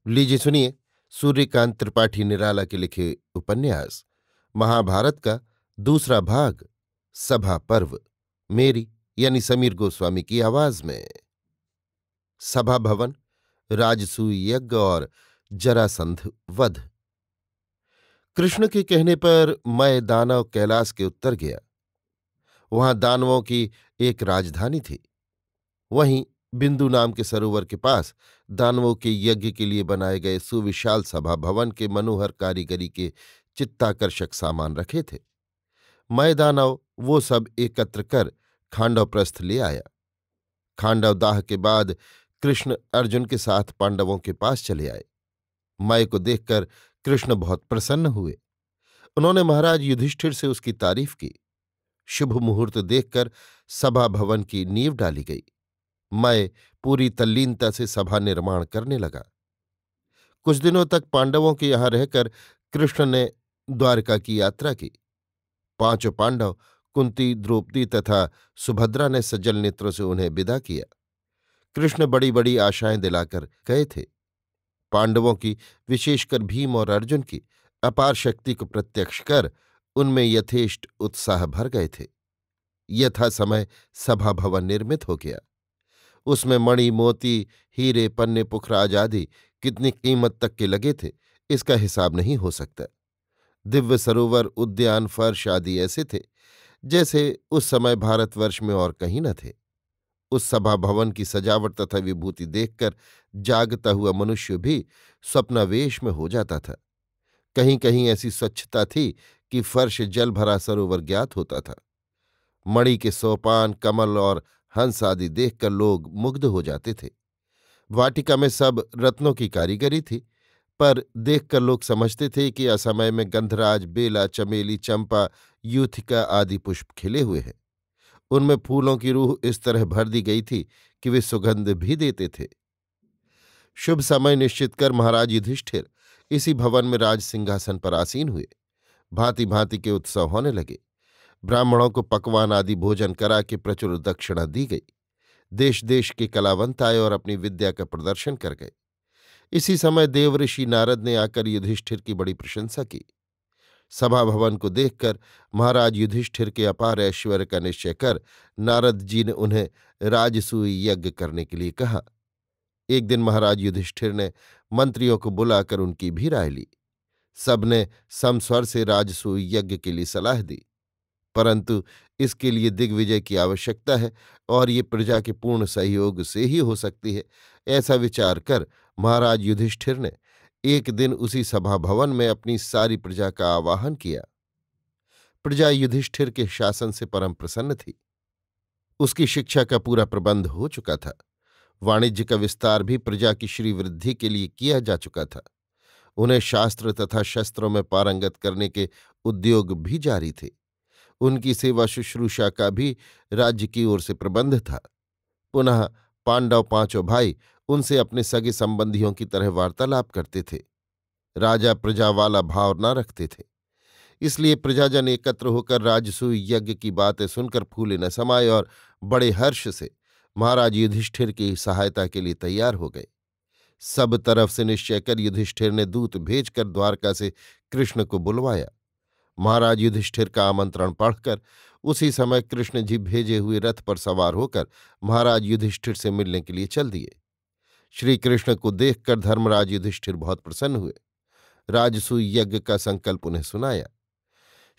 लीजिए सुनिए सूर्यकांत त्रिपाठी निराला के लिखे उपन्यास महाभारत का दूसरा भाग सभा पर्व मेरी यानी समीर गोस्वामी की आवाज में। सभा भवन, राजसूय यज्ञ और जरासंध वध। कृष्ण के कहने पर मैं दानव कैलाश के उत्तर गया। वहां दानवों की एक राजधानी थी। वहीं बिंदु नाम के सरोवर के पास दानवों के यज्ञ के लिए बनाए गए सुविशाल सभा भवन के मनोहर कारीगरी के चित्ताकर्षक सामान रखे थे। मैं दानव वो सब एकत्र कर खांडव प्रस्थ ले आया। खांडव दाह के बाद कृष्ण अर्जुन के साथ पांडवों के पास चले आए। मैं को देखकर कृष्ण बहुत प्रसन्न हुए। उन्होंने महाराज युधिष्ठिर से उसकी तारीफ की। शुभ मुहूर्त देखकर सभा भवन की नींव डाली गई। मैं पूरी तल्लीनता से सभा निर्माण करने लगा। कुछ दिनों तक पांडवों के यहां रहकर कृष्ण ने द्वारका की यात्रा की। पांचों पांडव कुंती, द्रौपदी तथा सुभद्रा ने सजल नेत्रों से उन्हें विदा किया। कृष्ण बड़ी बड़ी आशाएं दिलाकर गए थे। पांडवों की, विशेषकर भीम और अर्जुन की अपार शक्ति को प्रत्यक्ष कर उनमें यथेष्ट उत्साह भर गए थे। यथा समय सभा भवन निर्मित हो गया। उसमें मणि, मोती, हीरे, पन्ने, पुखराज आदि कितनी कीमत तक के लगे थे, इसका हिसाब नहीं हो सकता। दिव्य सरोवर, उद्यान, फर्श आदि ऐसे थे जैसे उस समय भारतवर्ष में और कहीं न थे। उस सभा भवन की सजावट तथा विभूति देखकर जागता हुआ मनुष्य भी स्वप्नावेश में हो जाता था। कहीं कहीं ऐसी स्वच्छता थी कि फर्श जल भरा सरोवर ज्ञात होता था। मणि के सोपान, कमल और हंस आदि देखकर लोग मुग्ध हो जाते थे। वाटिका में सब रत्नों की कारीगरी थी, पर देखकर लोग समझते थे कि असमय में गंधराज, बेला, चमेली, चंपा, यूथिका आदि पुष्प खिले हुए हैं। उनमें फूलों की रूह इस तरह भर दी गई थी कि वे सुगंध भी देते थे। शुभ समय निश्चित कर महाराज युधिष्ठिर इसी भवन में राज सिंहासन पर आसीन हुए। भांति भांति के उत्सव होने लगे। ब्राह्मणों को पकवान आदि भोजन करा के प्रचुर दक्षिणा दी गई। देश देश के कलावंत आए और अपनी विद्या का प्रदर्शन कर गए। इसी समय देवऋषि नारद ने आकर युधिष्ठिर की बड़ी प्रशंसा की। सभा भवन को देखकर महाराज युधिष्ठिर के अपार ऐश्वर्य का निश्चय कर नारद जी ने उन्हें राजसूय यज्ञ करने के लिए कहा। एक दिन महाराज युधिष्ठिर ने मंत्रियों को बुलाकर उनकी भी राय ली। सबने समस्वर से राजसूय यज्ञ के लिए सलाह दी, परंतु इसके लिए दिग्विजय की आवश्यकता है और ये प्रजा के पूर्ण सहयोग से ही हो सकती है। ऐसा विचार कर महाराज युधिष्ठिर ने एक दिन उसी सभा भवन में अपनी सारी प्रजा का आवाहन किया। प्रजा युधिष्ठिर के शासन से परम प्रसन्न थी। उसकी शिक्षा का पूरा प्रबंध हो चुका था। वाणिज्य का विस्तार भी प्रजा की श्रीवृद्धि के लिए किया जा चुका था। उन्हें शास्त्र तथा शस्त्रों में पारंगत करने के उद्योग भी जारी थे। उनकी सेवा शुश्रूषा का भी राज्य की ओर से प्रबंध था। पुनः पांडव पांचों भाई उनसे अपने सगे संबंधियों की तरह वार्तालाप करते थे। राजा प्रजा वाला भाव न रखते थे। इसलिए प्रजाजन एकत्र होकर राजसूय यज्ञ की बातें सुनकर फूले न समाये और बड़े हर्ष से महाराज युधिष्ठिर की सहायता के लिए तैयार हो गए। सब तरफ से निश्चय कर युधिष्ठिर ने दूत भेजकर द्वारका से कृष्ण को बुलवाया। महाराज युधिष्ठिर का आमंत्रण पढ़कर उसी समय कृष्ण जी भेजे हुए रथ पर सवार होकर महाराज युधिष्ठिर से मिलने के लिए चल दिए। श्री कृष्ण को देखकर धर्मराज युधिष्ठिर बहुत प्रसन्न हुए। राजसूय यज्ञ का संकल्प उन्हें सुनाया।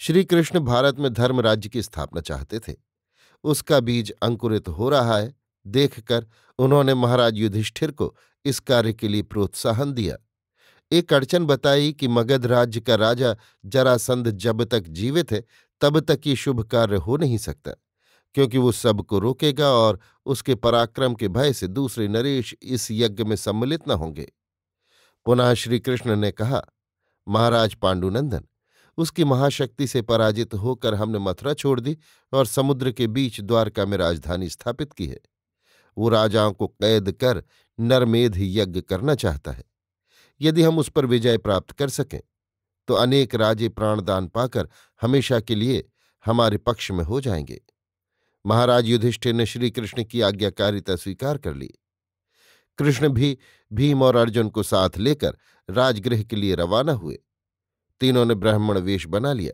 श्री कृष्ण भारत में धर्म राज्य की स्थापना चाहते थे। उसका बीज अंकुरित हो रहा है देखकर उन्होंने महाराज युधिष्ठिर को इस कार्य के लिए प्रोत्साहन दिया। एक अड़चन बताई कि मगध राज्य का राजा जरासंध जब तक जीवित है तब तक ये शुभ कार्य हो नहीं सकता, क्योंकि वो सबको रोकेगा और उसके पराक्रम के भय से दूसरे नरेश इस यज्ञ में सम्मिलित न होंगे। पुनः श्री कृष्ण ने कहा, महाराज पांडुनंदन, उसकी महाशक्ति से पराजित होकर हमने मथुरा छोड़ दी और समुद्र के बीच द्वारका में राजधानी स्थापित की है। वो राजाओं को कैद कर नरमेध यज्ञ करना चाहता है। यदि हम उस पर विजय प्राप्त कर सकें तो अनेक राजे प्राणदान पाकर हमेशा के लिए हमारे पक्ष में हो जाएंगे। महाराज युधिष्ठिर ने श्री कृष्ण की आज्ञाकारिता स्वीकार कर ली। कृष्ण भी भीम और अर्जुन को साथ लेकर राजगृह के लिए रवाना हुए। तीनों ने ब्राह्मण वेश बना लिया।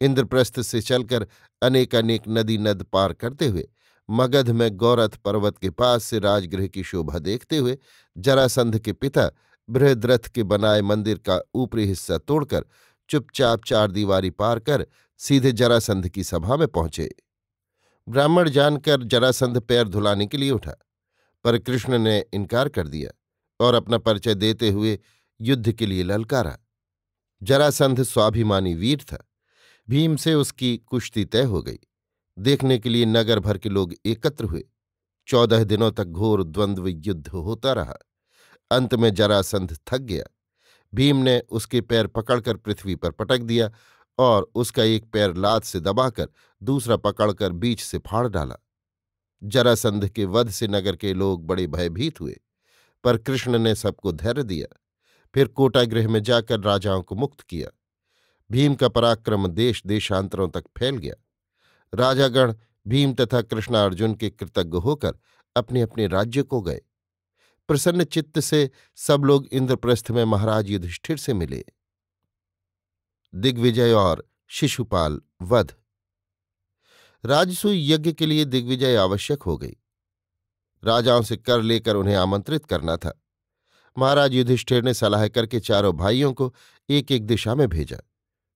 इंद्रप्रस्थ से चलकर अनेक अनेक नदी नद पार करते हुए मगध में गौरथ पर्वत के पास से राजगृह की शोभा देखते हुए जरासंध के पिता बृहद्रथ के बनाए मंदिर का ऊपरी हिस्सा तोड़कर चुपचाप चार दीवारी पार कर सीधे जरासंध की सभा में पहुंचे। ब्राह्मण जानकर जरासंध पैर धुलाने के लिए उठा, पर कृष्ण ने इनकार कर दिया और अपना परिचय देते हुए युद्ध के लिए ललकारा। जरासंध स्वाभिमानी वीर था। भीम से उसकी कुश्ती तय हो गई। देखने के लिए नगर भर के लोग एकत्र हुए। 14 दिनों तक घोर द्वंद्व युद्ध होता रहा। अंत में जरासंध थक गया। भीम ने उसके पैर पकड़कर पृथ्वी पर पटक दिया और उसका एक पैर लात से दबाकर दूसरा पकड़कर बीच से फाड़ डाला। जरासंध के वध से नगर के लोग बड़े भयभीत हुए, पर कृष्ण ने सबको धैर्य दिया। फिर कोटागृह में जाकर राजाओं को मुक्त किया। भीम का पराक्रम देश देशांतरों तक फैल गया। राजागण भीम तथा कृष्णार्जुन के कृतज्ञ होकर अपने अपने राज्य को गए। प्रसन्न चित्त से सब लोग इंद्रप्रस्थ में महाराज युधिष्ठिर से मिले। दिग्विजय और शिशुपाल वध। राजसूय यज्ञ के लिए दिग्विजय आवश्यक हो गई। राजाओं से कर लेकर उन्हें आमंत्रित करना था। महाराज युधिष्ठिर ने सलाह करके चारों भाइयों को एक एक दिशा में भेजा।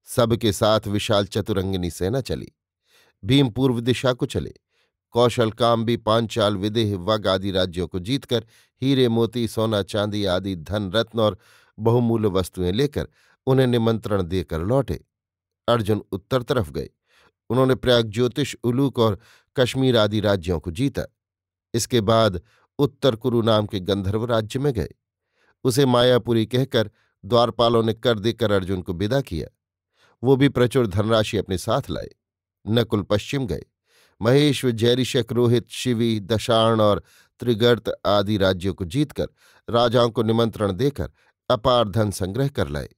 सबके साथ विशाल चतुरंगिनी सेना चली। भीम पूर्व दिशा को चले। कौशल काम्बी पांचाल विदेह वग आदि राज्यों को जीतकर हीरे मोती सोना चांदी आदि धन रत्न और बहुमूल्य वस्तुएं लेकर उन्हें निमंत्रण देकर लौटे। अर्जुन उत्तर तरफ गए। उन्होंने प्रयाग ज्योतिष उलूक और कश्मीर आदि राज्यों को जीता। इसके बाद उत्तर कुरु नाम के गंधर्व राज्य में गए। उसे मायापुरी कहकर द्वारपालों ने कर देकर अर्जुन को विदा किया। वो भी प्रचुर धनराशि अपने साथ लाए। नकुल पश्चिम गए। महेश्व जैरिशक रोहित शिवी दशार्ण और त्रिगर्त आदि राज्यों को जीतकर राजाओं को निमंत्रण देकर अपार धन संग्रह कर लाए।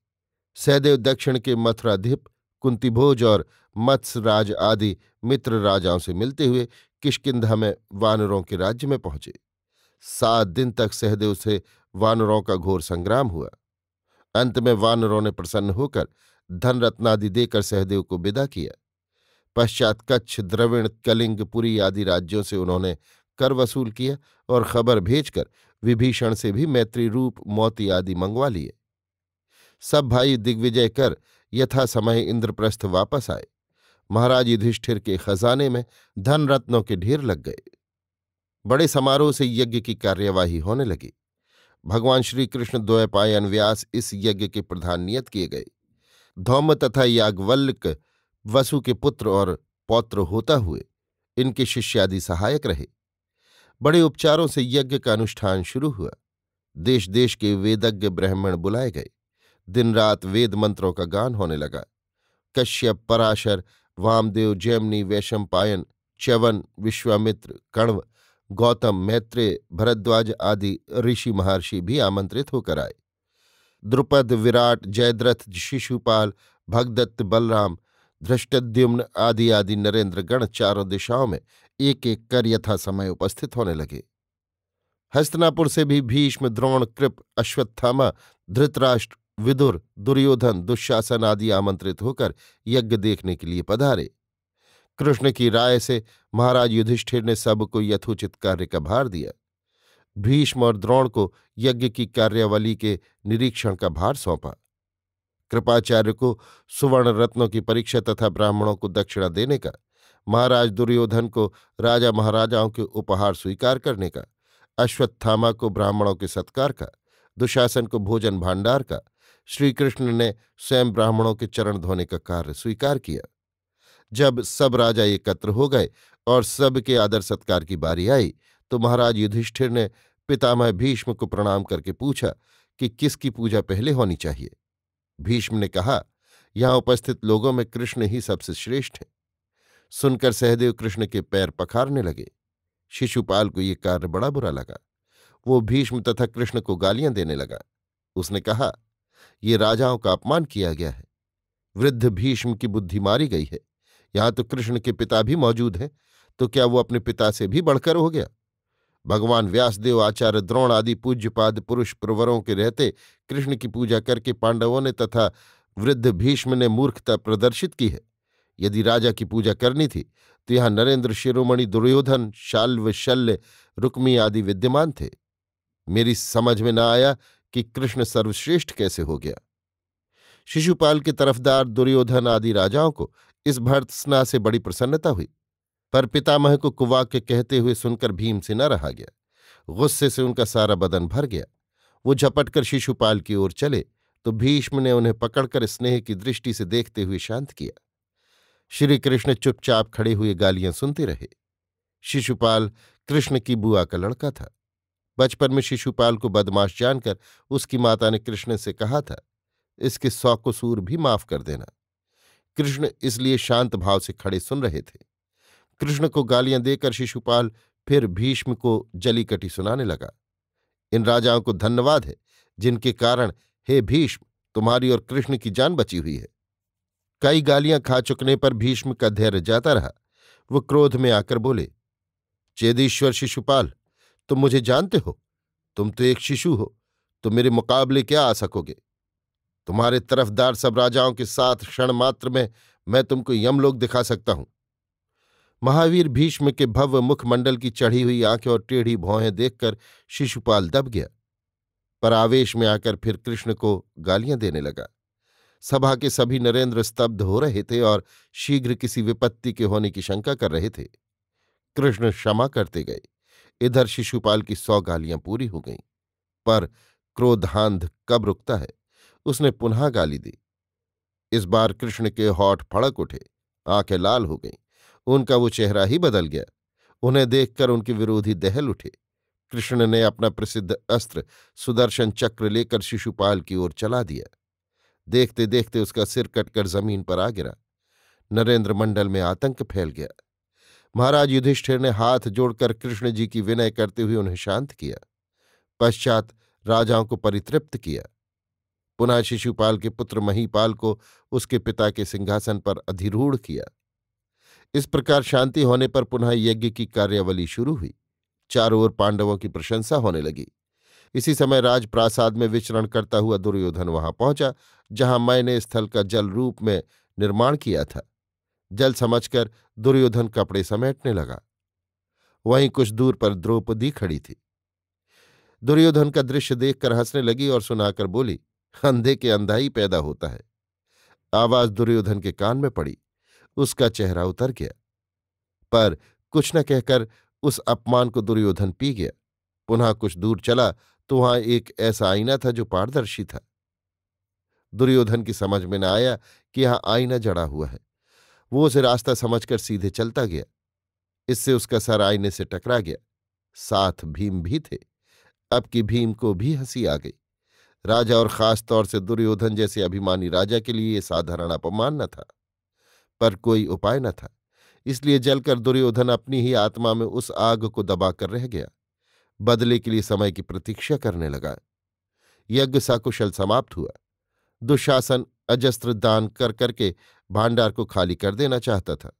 सहदेव दक्षिण के मथुराधिप कुंतीभोज और मत्स्यराज आदि मित्र राजाओं से मिलते हुए किष्किंधा में वानरों के राज्य में पहुंचे। 7 दिन तक सहदेव से वानरों का घोर संग्राम हुआ। अंत में वानरों ने प्रसन्न होकर धन रत्नादि देकर सहदेव को विदा किया। पश्चात कच्छ द्रविण कलिंग पुरी आदि राज्यों से उन्होंने कर वसूल किया और खबर भेजकर विभीषण से भी मैत्री रूप मोती आदि मंगवा लिए। सब भाई दिग्विजय कर यथा समय इंद्रप्रस्थ वापस आए। महाराज युधिष्ठिर के खजाने में धन रत्नों के ढेर लग गए। बड़े समारोह से यज्ञ की कार्यवाही होने लगी। भगवान श्री कृष्ण द्वैपायन व्यास इस यज्ञ के प्रधान नियत किए गए। धौम्य तथा याज्ञवल्क्य वसु के पुत्र और पौत्र होता हुए इनके शिष्यादि सहायक रहे। बड़े उपचारों से यज्ञ का अनुष्ठान शुरू हुआ। देश देश के वेदज्ञ ब्राह्मण बुलाए गए। दिन रात वेद मंत्रों का गान होने लगा। कश्यप पराशर वामदेव जैमिनी वैशंपायन च्यवन विश्वामित्र कण्व गौतम मैत्रेय भरद्वाज आदि ऋषि महर्षि भी आमंत्रित होकर आए। द्रुपद विराट जयद्रथ शिशुपाल भगदत्त बलराम धृष्टद्युम्न आदि आदि नरेंद्र गण चारों दिशाओं में एक एक कर यथा समय उपस्थित होने लगे। हस्तिनापुर से भी भीष्म द्रोण कृप अश्वत्थामा धृतराष्ट्र विदुर दुर्योधन दुशासन आदि आमंत्रित होकर यज्ञ देखने के लिए पधारे। कृष्ण की राय से महाराज युधिष्ठिर ने सबको यथोचित कार्य का भार दिया। भीष्म और द्रोण को यज्ञ की कार्यावली के निरीक्षण का भार सौंपा। कृपाचार्य को सुवर्ण रत्नों की परीक्षा तथा ब्राह्मणों को दक्षिणा देने का, महाराज दुर्योधन को राजा महाराजाओं के उपहार स्वीकार करने का, अश्वत्थामा को ब्राह्मणों के सत्कार का, दुशासन को भोजन भांडार का, श्रीकृष्ण ने स्वयं ब्राह्मणों के चरण धोने का कार्य स्वीकार किया। जब सब राजा एकत्र हो गए और सबके आदर सत्कार की बारी आई तो महाराज युधिष्ठिर ने पितामह भीष्म को प्रणाम करके पूछा कि किसकी पूजा पहले होनी चाहिए। भीष्म ने कहा, यहां उपस्थित लोगों में कृष्ण ही सबसे श्रेष्ठ हैं। सुनकर सहदेव कृष्ण के पैर पखारने लगे। शिशुपाल को ये कार्य बड़ा बुरा लगा। वो भीष्म तथा कृष्ण को गालियां देने लगा। उसने कहा, ये राजाओं का अपमान किया गया है। वृद्ध भीष्म की बुद्धि मारी गई है। यहां तो कृष्ण के पिता भी मौजूद हैं, तो क्या वो अपने पिता से भी बढ़कर हो गया? भगवान व्यासदेव, आचार्य द्रोण आदि पूज्यपाद पुरुष प्रवरों के रहते कृष्ण की पूजा करके पांडवों ने तथा वृद्ध भीष्म ने मूर्खता प्रदर्शित की है। यदि राजा की पूजा करनी थी तो यहाँ नरेंद्र, शिरोमणि, दुर्योधन, शाल्व, शल्य, रुक्मी आदि विद्यमान थे। मेरी समझ में न आया कि कृष्ण सर्वश्रेष्ठ कैसे हो गया। शिशुपाल के तरफदार दुर्योधन आदि राजाओं को इस भर्त्सना से बड़ी प्रसन्नता हुई, पर पितामह को कुवाक्य कहते हुए सुनकर भीम से न रहा गया। गुस्से से उनका सारा बदन भर गया। वो झपटकर शिशुपाल की ओर चले तो भीष्म ने उन्हें पकड़कर स्नेह की दृष्टि से देखते हुए शांत किया। श्री कृष्ण चुपचाप खड़े हुए गालियां सुनते रहे। शिशुपाल कृष्ण की बुआ का लड़का था। बचपन में शिशुपाल को बदमाश जानकर उसकी माता ने कृष्ण से कहा था, इसके 100 कसूर भी माफ कर देना। कृष्ण इसलिए शांत भाव से खड़े सुन रहे थे। कृष्ण को गालियां देकर शिशुपाल फिर भीष्म को जली कटी सुनाने लगा। इन राजाओं को धन्यवाद है जिनके कारण हे भीष्म तुम्हारी और कृष्ण की जान बची हुई है। कई गालियां खा चुकने पर भीष्म का धैर्य जाता रहा। वो क्रोध में आकर बोले, चेदीश्वर शिशुपाल, तुम मुझे जानते हो? तुम तो एक शिशु हो, तो मेरे मुकाबले क्या आ सकोगे? तुम्हारे तरफदार सब राजाओं के साथ क्षण मात्र में मैं तुमको यमलोक दिखा सकता हूं। महावीर भीष्म के भव्य मुखमंडल की चढ़ी हुई आंखें और टेढ़ी भौहें देखकर शिशुपाल दब गया, पर आवेश में आकर फिर कृष्ण को गालियां देने लगा। सभा के सभी नरेंद्र स्तब्ध हो रहे थे और शीघ्र किसी विपत्ति के होने की शंका कर रहे थे। कृष्ण क्षमा करते गए। इधर शिशुपाल की 100 गालियां पूरी हो गईं, पर क्रोधांध कब रुकता है। उसने पुनः गाली दी। इस बार कृष्ण के होठ फड़क उठे, आंखें लाल हो गईं। उनका वो चेहरा ही बदल गया। उन्हें देखकर उनके विरोधी दहल उठे। कृष्ण ने अपना प्रसिद्ध अस्त्र सुदर्शन चक्र लेकर शिशुपाल की ओर चला दिया। देखते देखते उसका सिर कटकर जमीन पर आ गिरा। नरेंद्र मंडल में आतंक फैल गया। महाराज युधिष्ठिर ने हाथ जोड़कर कृष्ण जी की विनय करते हुए उन्हें शांत किया। पश्चात राजाओं को परितृप्त किया। पुनः शिशुपाल के पुत्र महीपाल को उसके पिता के सिंहासन पर अधिरूढ़ किया। इस प्रकार शांति होने पर पुनः यज्ञ की कार्यावली शुरू हुई। चारों ओर पांडवों की प्रशंसा होने लगी। इसी समय राजप्रासाद में विचरण करता हुआ दुर्योधन वहां पहुंचा, जहां मैंने स्थल का जल रूप में निर्माण किया था। जल समझकर दुर्योधन कपड़े समेटने लगा। वहीं कुछ दूर पर द्रौपदी खड़ी थी। दुर्योधन का दृश्य देखकर हंसने लगी और सुनाकर बोली, अंधे के अंधा ही पैदा होता है। आवाज दुर्योधन के कान में पड़ी। उसका चेहरा उतर गया, पर कुछ न कहकर उस अपमान को दुर्योधन पी गया। पुनः कुछ दूर चला तो वहां एक ऐसा आईना था जो पारदर्शी था। दुर्योधन की समझ में न आया कि यहां आईना जड़ा हुआ है। वो उसे रास्ता समझकर सीधे चलता गया। इससे उसका सर आईने से टकरा गया। साथ भीम भी थे। अब की भीम को भी हंसी आ गई। राजा और खास तौर से दुर्योधन जैसे अभिमानी राजा के लिए ये साधारण अपमान न था, पर कोई उपाय न था। इसलिए जलकर दुर्योधन अपनी ही आत्मा में उस आग को दबाकर रह गया। बदले के लिए समय की प्रतीक्षा करने लगा। यज्ञ सकुशल समाप्त हुआ। दुशासन अजस्त्र दान कर करके भांडार को खाली कर देना चाहता था,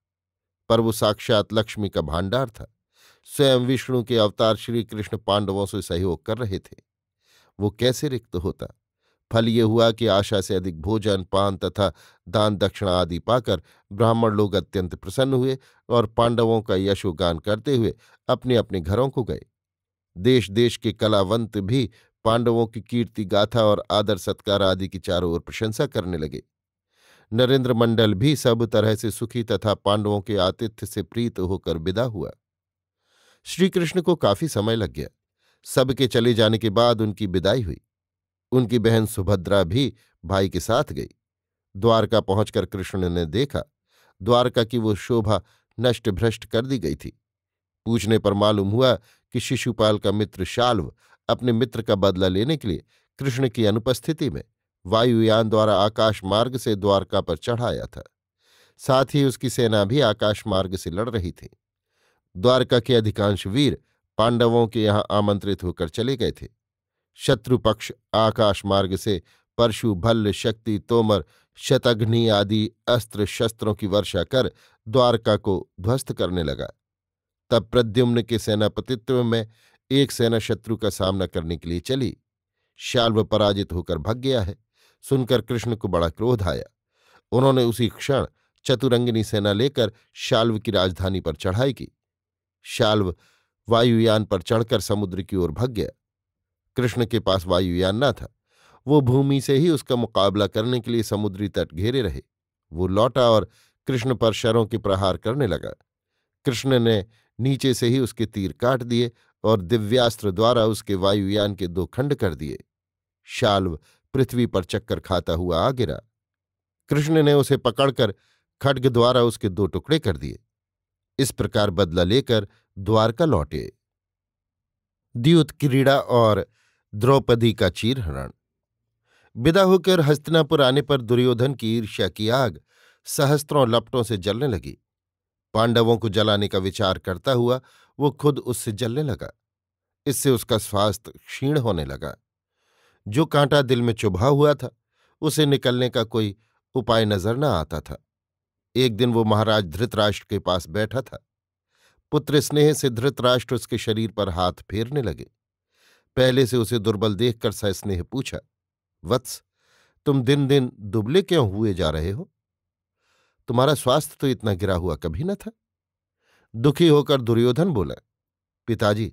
पर वो साक्षात लक्ष्मी का भांडार था। स्वयं विष्णु के अवतार श्री कृष्ण पांडवों से सहयोग कर रहे थे। वो कैसे रिक्त होता। फल ये हुआ कि आशा से अधिक भोजन, पान तथा दान दक्षिणा आदि पाकर ब्राह्मण लोग अत्यंत प्रसन्न हुए और पांडवों का यशोगान करते हुए अपने अपने घरों को गए। देश देश के कलावंत भी पांडवों की कीर्ति गाथा और आदर सत्कार आदि की चारों ओर प्रशंसा करने लगे। नरेंद्र मंडल भी सब तरह से सुखी तथा पांडवों के आतिथ्य से प्रीत होकर विदा हुआ। श्रीकृष्ण को काफी समय लग गया। सबके चले जाने के बाद उनकी विदाई हुई। उनकी बहन सुभद्रा भी भाई के साथ गई। द्वारका पहुंचकर कृष्ण ने देखा, द्वारका की वो शोभा नष्ट भ्रष्ट कर दी गई थी। पूछने पर मालूम हुआ कि शिशुपाल का मित्र शाल्व अपने मित्र का बदला लेने के लिए कृष्ण की अनुपस्थिति में वायुयान द्वारा आकाश मार्ग से द्वारका पर चढ़ाया था। साथ ही उसकी सेना भी आकाश मार्ग से लड़ रही थी। द्वारका के अधिकांश वीर पांडवों के यहां आमंत्रित होकर चले गए थे। शत्रु पक्ष आकाश मार्ग से परशु, भल्ल, शक्ति, तोमर, शतघ्नि आदि अस्त्र शस्त्रों की वर्षा कर द्वारका को ध्वस्त करने लगा। तब प्रद्युम्न के सेनापतित्व में एक सेना शत्रु का सामना करने के लिए चली। शाल्व पराजित होकर भग गया है सुनकर कृष्ण को बड़ा क्रोध आया। उन्होंने उसी क्षण चतुरंगिनी सेना लेकर शाल्व की राजधानी पर चढ़ाई की। शाल्व वायुयान पर चढ़कर समुद्र की ओर भग गया। कृष्ण के पास वायुयान न था। वो भूमि से ही उसका मुकाबला करने के लिए समुद्री तट घेरे रहे। वो लौटा और कृष्ण पर शरों के प्रहार करने लगा। कृष्ण ने नीचे से ही उसके तीर काट दिए और दिव्यास्त्र द्वारा उसके वायुयान के दो खंड कर दिए। शाल्व पृथ्वी पर चक्कर खाता हुआ आ गिरा। कृष्ण ने उसे पकड़कर खड्ग द्वारा उसके दो टुकड़े कर दिए। इस प्रकार बदला लेकर द्वारका लौटे। द्यूत क्रीड़ा और द्रौपदी का चीरहरण। विदा होकर हस्तिनापुर आने पर दुर्योधन की ईर्ष्या की आग सहस्त्रों लपटों से जलने लगी। पांडवों को जलाने का विचार करता हुआ वो खुद उससे जलने लगा। इससे उसका स्वास्थ्य क्षीण होने लगा। जो कांटा दिल में चुभा हुआ था उसे निकलने का कोई उपाय नजर न आता था। एक दिन वो महाराज धृतराष्ट्र के पास बैठा था। पुत्र स्नेह से धृतराष्ट्र उसके शरीर पर हाथ फेरने लगे। पहले से उसे दुर्बल देखकर सस्नेह पूछा, वत्स, तुम दिन दिन दुबले क्यों हुए जा रहे हो? तुम्हारा स्वास्थ्य तो इतना गिरा हुआ कभी न था। दुखी होकर दुर्योधन बोला, पिताजी,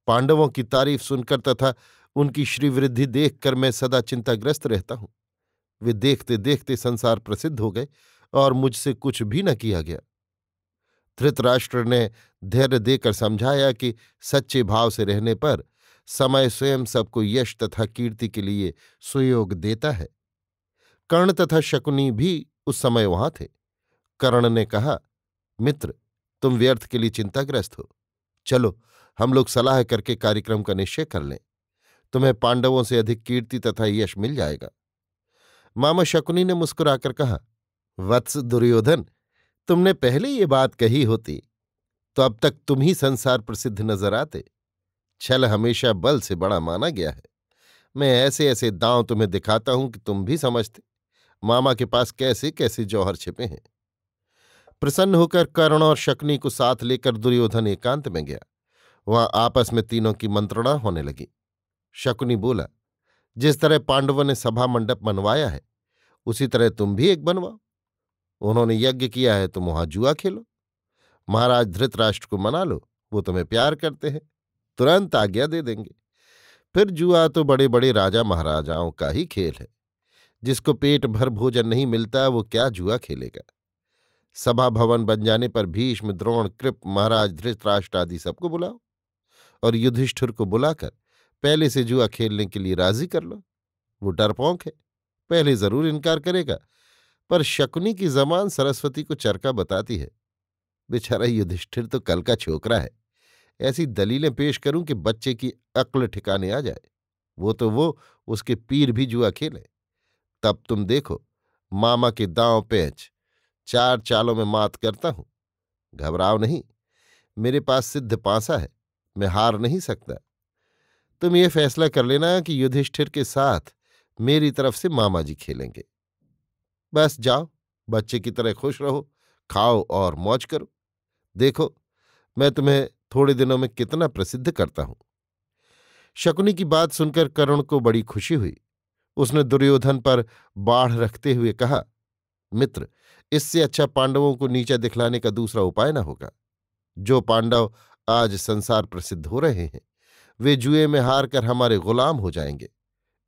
पांडवों की तारीफ सुनकर तथा उनकी श्रीवृद्धि देखकर मैं सदा चिंताग्रस्त रहता हूं। वे देखते देखते संसार प्रसिद्ध हो गए और मुझसे कुछ भी न किया गया। धृतराष्ट्र ने धैर्य देकर समझाया कि सच्चे भाव से रहने पर समय स्वयं सबको यश तथा कीर्ति के लिए सुयोग देता है। कर्ण तथा शकुनी भी उस समय वहां थे। कर्ण ने कहा, मित्र, तुम व्यर्थ के लिए चिंताग्रस्त हो। चलो हम लोग सलाह करके कार्यक्रम का निश्चय कर लें। तुम्हें पांडवों से अधिक कीर्ति तथा यश मिल जाएगा। मामा शकुनी ने मुस्कुराकर कहा, वत्स दुर्योधन, तुमने पहले ये बात कही होती तो अब तक तुम ही संसार प्रसिद्ध नजर आते। छल हमेशा बल से बड़ा माना गया है। मैं ऐसे ऐसे दांव तुम्हें दिखाता हूं कि तुम भी समझते मामा के पास कैसे कैसे जौहर छिपे हैं। प्रसन्न होकर कर्ण और शकुनी को साथ लेकर दुर्योधन एकांत में गया। वहां आपस में तीनों की मंत्रणा होने लगी। शकुनी बोला, जिस तरह पांडवों ने सभा मंडप बनवाया है उसी तरह तुम भी एक बनवाओ। उन्होंने यज्ञ किया है, तुम वहां जुआ खेलो। महाराज धृतराष्ट्र को मना लो, वो तुम्हें प्यार करते हैं, तुरंत आज्ञा दे देंगे। फिर जुआ तो बड़े बड़े राजा महाराजाओं का ही खेल है। जिसको पेट भर भोजन नहीं मिलता वो क्या जुआ खेलेगा। सभा भवन बन जाने पर भीष्म, द्रोण, कृप, महाराज धृतराष्ट्र आदि सबको बुलाओ और युधिष्ठिर को बुलाकर पहले से जुआ खेलने के लिए राजी कर लो। वो डरपोंक है, पहले जरूर इनकार करेगा, पर शकुनी की जबान सरस्वती को चरका बताती है। बेचारा युधिष्ठिर तो कल का छोकरा है। ऐसी दलीलें पेश करूं कि बच्चे की अक्ल ठिकाने आ जाए। वो उसके पीर भी जुआ खेले। तब तुम देखो, मामा के दांव पेंच 4 चालों में मात करता हूं। घबराओ नहीं, मेरे पास सिद्ध पांसा है, मैं हार नहीं सकता। तुम ये फैसला कर लेना कि युधिष्ठिर के साथ मेरी तरफ से मामा जी खेलेंगे। बस जाओ, बच्चे की तरह खुश रहो, खाओ और मौज करो। देखो मैं तुम्हें थोड़े दिनों में कितना प्रसिद्ध करता हूं। शकुनी की बात सुनकर कर्ण को बड़ी खुशी हुई। उसने दुर्योधन पर बाढ़ रखते हुए कहा, मित्र, इससे अच्छा पांडवों को नीचा दिखलाने का दूसरा उपाय न होगा। जो पांडव आज संसार प्रसिद्ध हो रहे हैं वे जुए में हार कर हमारे गुलाम हो जाएंगे।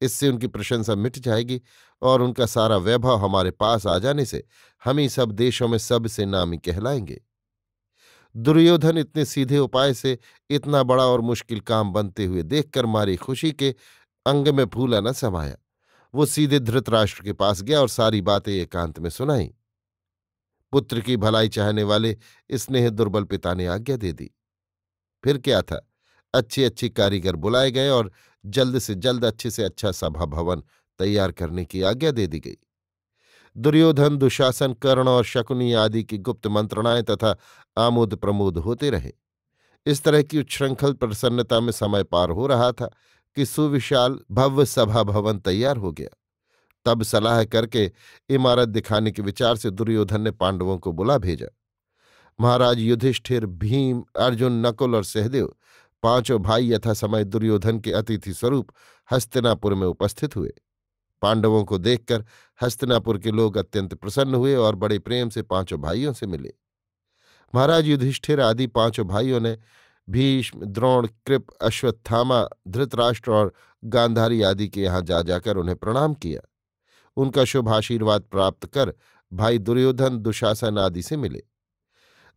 इससे उनकी प्रशंसा मिट जाएगी और उनका सारा वैभव हमारे पास आ जाने से हम ही सब देशों में सबसे नामी कहलाएंगे। दुर्योधन इतने सीधे उपाय से इतना बड़ा और मुश्किल काम बनते हुए देखकर मारी खुशी के अंग में फूला न समाया। वो सीधे धृतराष्ट्र के पास गया और सारी बातें एकांत में सुनाई। पुत्र की भलाई चाहने वाले स्नेह दुर्बल पिता ने आज्ञा दे दी। फिर क्या था, अच्छे अच्छे कारीगर बुलाए गए और जल्द से जल्द अच्छे से अच्छा सभा भवन तैयार करने की आज्ञा दे दी गई। दुर्योधन, दुशासन, कर्ण और शकुनी आदि की गुप्त मंत्रणाएं तथा आमोद प्रमोद होते रहे। इस तरह की उच्छृंखल प्रसन्नता में समय पार हो रहा था कि सुविशाल भव्य सभा भवन तैयार हो गया। तब सलाह करके इमारत दिखाने के विचार से दुर्योधन ने पांडवों को बुला भेजा। महाराज युधिष्ठिर, भीम, अर्जुन, नकुल और सहदेव पांचों भाई यथा समय दुर्योधन के अतिथि स्वरूप हस्तिनापुर में उपस्थित हुए। पांडवों को देखकर हस्तिनापुर के लोग अत्यंत प्रसन्न हुए और बड़े प्रेम से पांचों भाइयों से मिले। महाराज युधिष्ठिर आदि पांचों भाइयों ने भीष्म, द्रोण, कृप, अश्वत्थामा, धृतराष्ट्र और गांधारी आदि के यहाँ जा जाकर उन्हें प्रणाम किया। उनका शुभ आशीर्वाद प्राप्त कर भाई दुर्योधन, दुशासन आदि से मिले।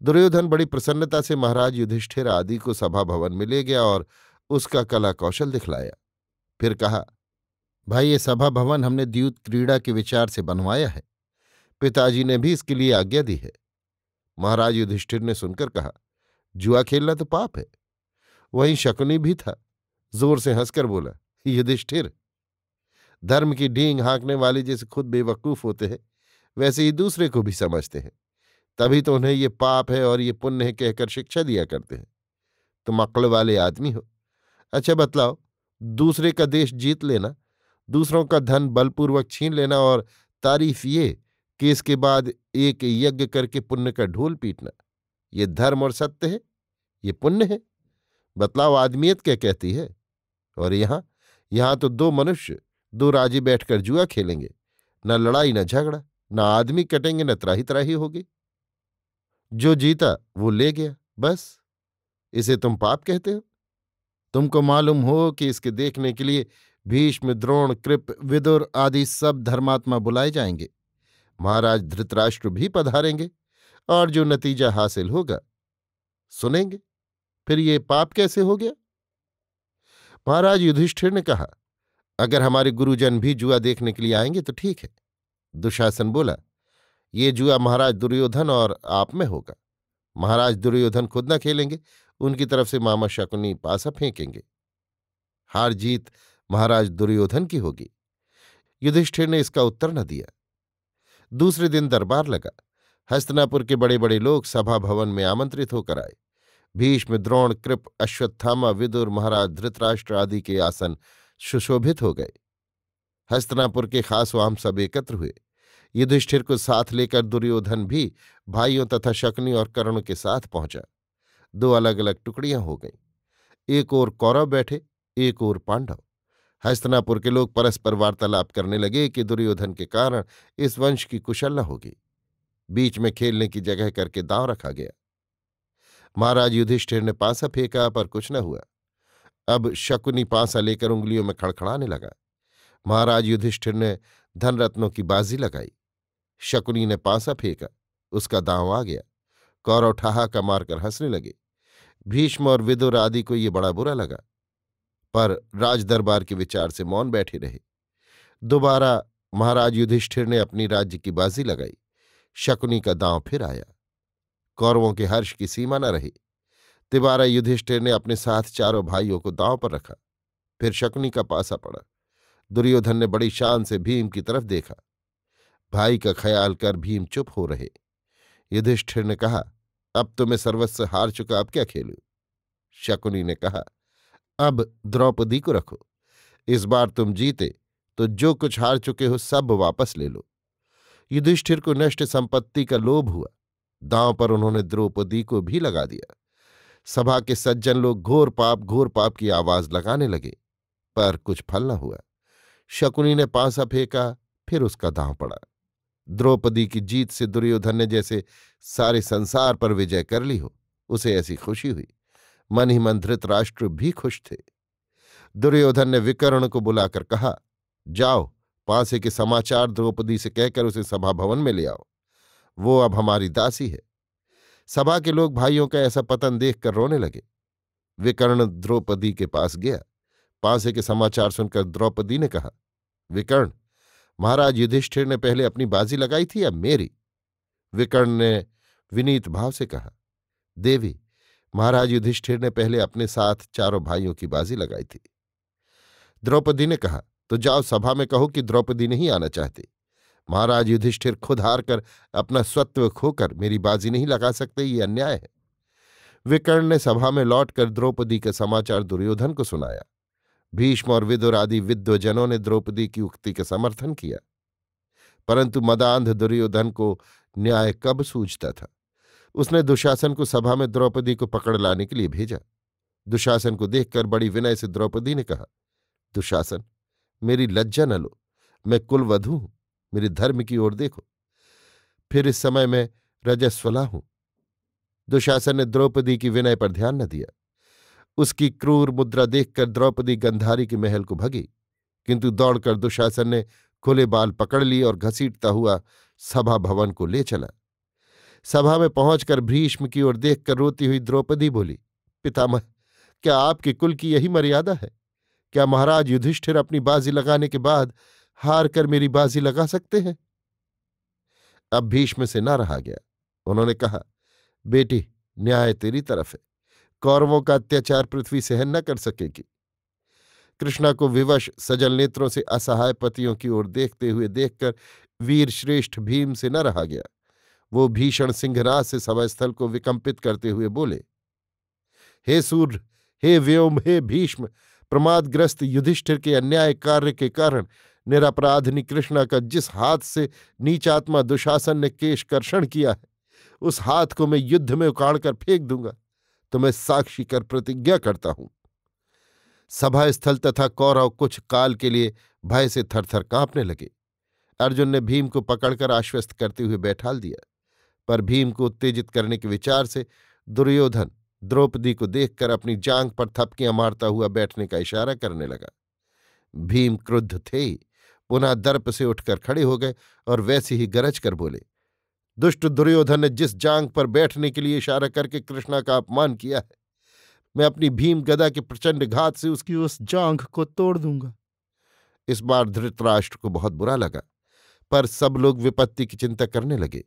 दुर्योधन बड़ी प्रसन्नता से महाराज युधिष्ठिर आदि को सभा भवन में ले गया और उसका कला कौशल दिखलाया। फिर कहा, भाई, ये सभा भवन हमने द्यूत क्रीड़ा के विचार से बनवाया है। पिताजी ने भी इसके लिए आज्ञा दी है। महाराज युधिष्ठिर ने सुनकर कहा, जुआ खेलना तो पाप है। वहीं शकुनी भी था, जोर से हंसकर बोला, युधिष्ठिर, धर्म की डींग हाँकने वाले जैसे खुद बेवकूफ होते हैं, वैसे ही दूसरे को भी समझते हैं। तभी तो उन्हें ये पाप है और ये पुण्य है कहकर शिक्षा दिया करते हैं। तुम अक्ल वाले आदमी हो। अच्छा बतलाओ, दूसरे का देश जीत लेना, दूसरों का धन बलपूर्वक छीन लेना और तारीफ ये कि इसके बाद एक यज्ञ करके पुण्य का ढोल पीटना, ये धर्म और सत्य है? ये पुण्य है? बतलाओ, आदमियत क्या कहती है? और यहां तो दो मनुष्य, दो राजे बैठकर जुआ खेलेंगे। न लड़ाई न झगड़ा, न आदमी कटेंगे, न त्राही त्राही होगी। जो जीता वो ले गया, बस। इसे तुम पाप कहते हो? तुमको मालूम हो कि इसके देखने के लिए भीष्म, द्रोण, कृप, विदुर आदि सब धर्मात्मा बुलाए जाएंगे। महाराज धृतराष्ट्र भी पधारेंगे और जो नतीजा हासिल होगा सुनेंगे। फिर ये पाप कैसे हो गया? महाराज युधिष्ठिर ने कहा, अगर हमारे गुरुजन भी जुआ देखने के लिए आएंगे तो ठीक है। दुशासन बोला, ये जुआ महाराज दुर्योधन और आप में होगा। महाराज दुर्योधन खुद न खेलेंगे, उनकी तरफ से मामा शकुनी पासा फेंकेंगे। हार जीत महाराज दुर्योधन की होगी। युधिष्ठिर ने इसका उत्तर न दिया। दूसरे दिन दरबार लगा। हस्तिनापुर के बड़े बड़े लोग सभा भवन में आमंत्रित होकर आए। भीष्म, द्रोण, कृप, अश्वत्थामा, विदुर, महाराज धृतराष्ट्र आदि के आसन सुशोभित हो गए। हस्तिनापुर के खासवाम सब एकत्र हुए। युधिष्ठिर को साथ लेकर दुर्योधन भी भाइयों तथा शकुनी और कर्ण के साथ पहुंचा। दो अलग अलग टुकड़ियां हो गईं। एक ओर कौरव बैठे, एक ओर पांडव। हस्तिनापुर के लोग परस्पर वार्तालाप करने लगे कि दुर्योधन के कारण इस वंश की कुशल न होगी। बीच में खेलने की जगह करके दांव रखा गया। महाराज युधिष्ठिर ने पांसा फेंका पर कुछ न हुआ। अब शकुनी पांसा लेकर उंगलियों में खड़खड़ाने लगा। महाराज युधिष्ठिर ने धनरत्नों की बाजी लगाई। शकुनी ने पांसा फेंका, उसका दांव आ गया। कौरव ठहाका मारकर हंसने लगे। भीष्म और विदुर आदि को ये बड़ा बुरा लगा, पर राजदरबार के विचार से मौन बैठे रहे। दोबारा महाराज युधिष्ठिर ने अपनी राज्य की बाजी लगाई। शकुनी का दांव फिर आया। कौरवों के हर्ष की सीमा न रही। तिबारा युधिष्ठिर ने अपने साथ चारों भाइयों को दांव पर रखा। फिर शकुनी का पासा पड़ा। दुर्योधन ने बड़ी शान से भीम की तरफ देखा। भाई का ख्याल कर भीम चुप हो रहे। युधिष्ठिर ने कहा, अब तो मैं सर्वस्व हार चुका, अब क्या खेलूं? शकुनी ने कहा, अब द्रौपदी को रखो। इस बार तुम जीते तो जो कुछ हार चुके हो सब वापस ले लो। युधिष्ठिर को नष्ट संपत्ति का लोभ हुआ। दांव पर उन्होंने द्रौपदी को भी लगा दिया। सभा के सज्जन लोग घोर पाप की आवाज लगाने लगे, पर कुछ फल न हुआ। शकुनी ने पांसा फेंका, फिर उसका दांव पड़ा। द्रौपदी की जीत से दुर्योधन ने जैसे सारे संसार पर विजय कर ली हो, उसे ऐसी खुशी हुई। मन ही मन धृतराष्ट्र भी खुश थे। दुर्योधन ने विकर्ण को बुलाकर कहा, जाओ, पांसे के समाचार द्रौपदी से कहकर उसे सभा भवन में ले आओ। वो अब हमारी दासी है। सभा के लोग भाइयों का ऐसा पतन देखकर रोने लगे। विकर्ण द्रौपदी के पास गया। पांसे के समाचार सुनकर द्रौपदी ने कहा, विकर्ण, महाराज युधिष्ठिर ने पहले अपनी बाजी लगाई थी या मेरी? विकर्ण ने विनीत भाव से कहा, देवी, महाराज युधिष्ठिर ने पहले अपने साथ चारों भाइयों की बाजी लगाई थी। द्रौपदी ने कहा, तो जाओ सभा में कहो कि द्रौपदी नहीं आना चाहती। महाराज युधिष्ठिर खुद हार कर अपना स्वत्व खोकर मेरी बाजी नहीं लगा सकते, ये अन्याय है। विकर्ण ने सभा में लौटकर द्रौपदी का समाचार दुर्योधन को सुनाया। भीष्म और विदुर आदि विद्वजनों ने द्रौपदी की उक्ति का समर्थन किया, परंतु मदांध दुर्योधन को न्याय कब सूझता था। उसने दुशासन को सभा में द्रौपदी को पकड़ लाने के लिए भेजा। दुशासन को देखकर बड़ी विनय से द्रौपदी ने कहा, दुशासन, मेरी लज्जा न लो, मैं कुलवधू हूं, मेरे धर्म की ओर देखो। फिर इस समय मैं रजस्वला हूं। दुशासन ने द्रौपदी की विनय पर ध्यान न दिया। उसकी क्रूर मुद्रा देखकर द्रौपदी गंधारी के महल को भगी, किंतु दौड़कर दुशासन ने खुले बाल पकड़ लिए और घसीटता हुआ सभा भवन को ले चला। सभा में पहुंचकर भीष्म की ओर देखकर रोती हुई द्रौपदी बोली, पितामह, क्या आपके कुल की यही मर्यादा है? क्या महाराज युधिष्ठिर अपनी बाजी लगाने के बाद हार कर मेरी बाजी लगा सकते हैं? अब भीष्म से न रहा गया। उन्होंने कहा, बेटी, न्याय तेरी तरफ है। कौरवों का अत्याचार पृथ्वी सहन न कर सकेगी। कृष्णा को विवश सजल नेत्रों से असहाय पतियों की ओर देखते हुए देखकर वीर श्रेष्ठ भीम से न रहा गया। वो भीषण सिंहनाद से सभास्थल को विकंपित करते हुए बोले, हे सूर्य, हे व्योम, हे भीष्म, प्रमादग्रस्त युधिष्ठिर के अन्याय कार्य के कारण निरपराधिनी कृष्णा का जिस हाथ से नीचात्मा दुशासन ने केशकर्षण किया है, उस हाथ को मैं युद्ध में उखाड़कर फेंक दूंगा, तो मैं साक्षी कर प्रतिज्ञा करता हूं। सभास्थल तथा कौरव कुछ काल के लिए भय से थरथर कांपने लगे। अर्जुन ने भीम को पकड़कर आश्वस्त करते हुए बैठाल दिया, पर भीम को उत्तेजित करने के विचार से दुर्योधन द्रौपदी को देखकर अपनी जांघ पर थपकियां मारता हुआ बैठने का इशारा करने लगा। भीम क्रुद्ध थे ही पुनः दर्प से उठकर खड़े हो गए और वैसे ही गरज कर बोले, दुष्ट दुर्योधन ने जिस जांघ पर बैठने के लिए इशारा करके कृष्णा का अपमान किया है, मैं अपनी भीम गदा के प्रचंड घात से उसकी उस जांघ को तोड़ दूंगा। इस बार धृतराष्ट्र को बहुत बुरा लगा, पर सब लोग विपत्ति की चिंता करने लगे।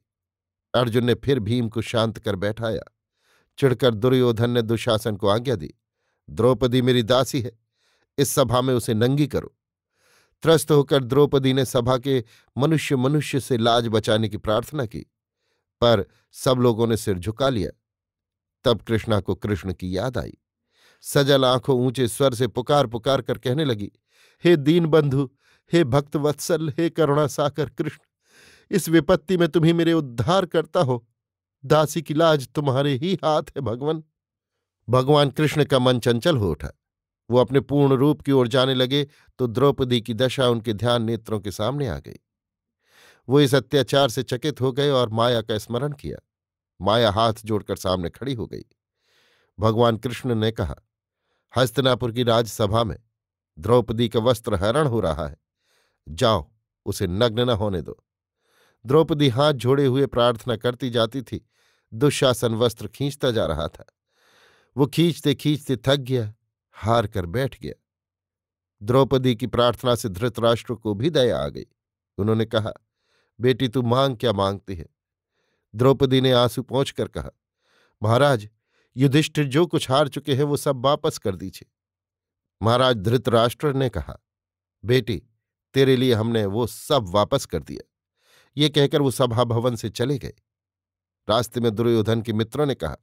अर्जुन ने फिर भीम को शांत कर बैठाया। चिढ़कर दुर्योधन ने दुशासन को आज्ञा दी, द्रौपदी मेरी दासी है, इस सभा में उसे नंगी करो। त्रस्त होकर द्रौपदी ने सभा के मनुष्य से लाज बचाने की प्रार्थना की, पर सब लोगों ने सिर झुका लिया। तब कृष्णा को कृष्ण की याद आई। सजल आंखों ऊंचे स्वर से पुकार पुकार कर कहने लगी, हे दीन बंधु, हे भक्त वत्सल, हे करुणा साकर कृष्ण, इस विपत्ति में तुम्ही मेरे उद्धार करता हो। दासी की लाज तुम्हारे ही हाथ है भगवान। भगवान कृष्ण का मन चंचल हो उठा। वो अपने पूर्ण रूप की ओर जाने लगे तो द्रौपदी की दशा उनके ध्यान नेत्रों के सामने आ गई। वो इस अत्याचार से चकित हो गए और माया का स्मरण किया। माया हाथ जोड़कर सामने खड़ी हो गई। भगवान कृष्ण ने कहा, हस्तिनापुर की राजसभा में द्रौपदी का वस्त्र हरण हो रहा है, जाओ उसे नग्न न होने दो। द्रौपदी हाथ जोड़े हुए प्रार्थना करती जाती थी। दुशासन वस्त्र खींचता जा रहा था। वो खींचते खींचते थक गया, हार कर बैठ गया। द्रौपदी की प्रार्थना से धृतराष्ट्र को भी दया आ गई। उन्होंने कहा, बेटी तू मांग क्या मांगती है? द्रौपदी ने आंसू पोंछकर कहा, महाराज, युधिष्ठिर जो कुछ हार चुके हैं वो सब वापस कर दीजिए। महाराज धृतराष्ट्र ने कहा, बेटी, तेरे लिए हमने वो सब वापस कर दिया। ये कहकर वो सभा भवन से चले गए। रास्ते में दुर्योधन के मित्रों ने कहा,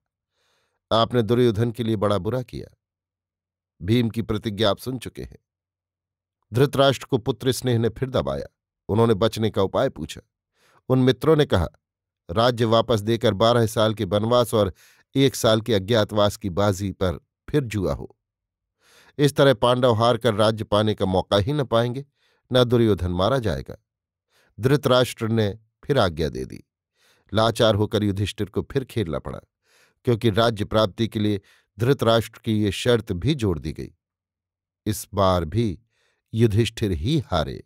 आपने दुर्योधन के लिए बड़ा बुरा किया। भीम की प्रतिज्ञा आप सुन चुके हैं। धृतराष्ट्र को पुत्र स्नेह ने फिर दबाया। उन्होंने बचने का उपाय पूछा। उन मित्रों ने कहा, राज्य वापस देकर 12 साल के वनवास और 1 साल के अज्ञातवास की बाजी पर फिर जुआ हो। इस तरह पांडव हार कर राज्य पाने का मौका ही न पाएंगे, न दुर्योधन मारा जाएगा। धृतराष्ट्र ने फिर आज्ञा दे दी। लाचार होकर युधिष्ठिर को फिर खेलना पड़ा, क्योंकि राज्य प्राप्ति के लिए धृतराष्ट्र की ये शर्त भी जोड़ दी गई। इस बार भी युधिष्ठिर ही हारे।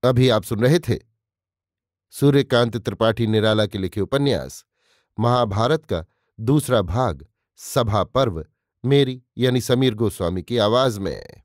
अभी आप सुन रहे थे सूर्यकांत त्रिपाठी निराला के लिखे उपन्यास महाभारत का दूसरा भाग, सभा पर्व, मेरी यानी समीर गोस्वामी की आवाज में।